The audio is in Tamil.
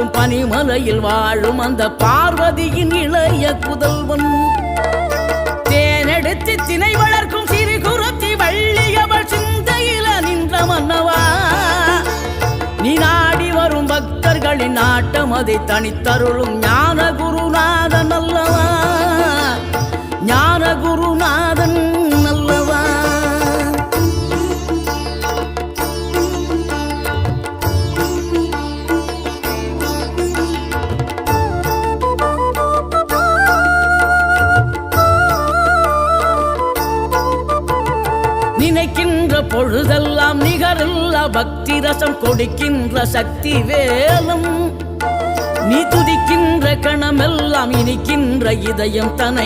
காக்கும் பனிமலையில் வாழும் அந்த பார்வதியின் இளைய புதல்வன். தேனெடுத்து திணை வளர்க்கும் சிறு குருத்தி வள்ளியவள் சிந்தையில நின்ற மன்னவா, நீ நாடி வரும் பக்தர்களின் நாட்டம் அதை தனித்தருளும் ஞான குருநாதன் அல்லவா, ஞான குருநாதன் அல்லவா. நினைக்கின்ற பொழுதெல்லாம் நிகரில்லா பக்தி ரசம் கொடுக்கின்ற சக்தி வேலும், நீ துதிக்கின்ற கணமெல்லாம் இனிக்கின்ற இதயம் தனை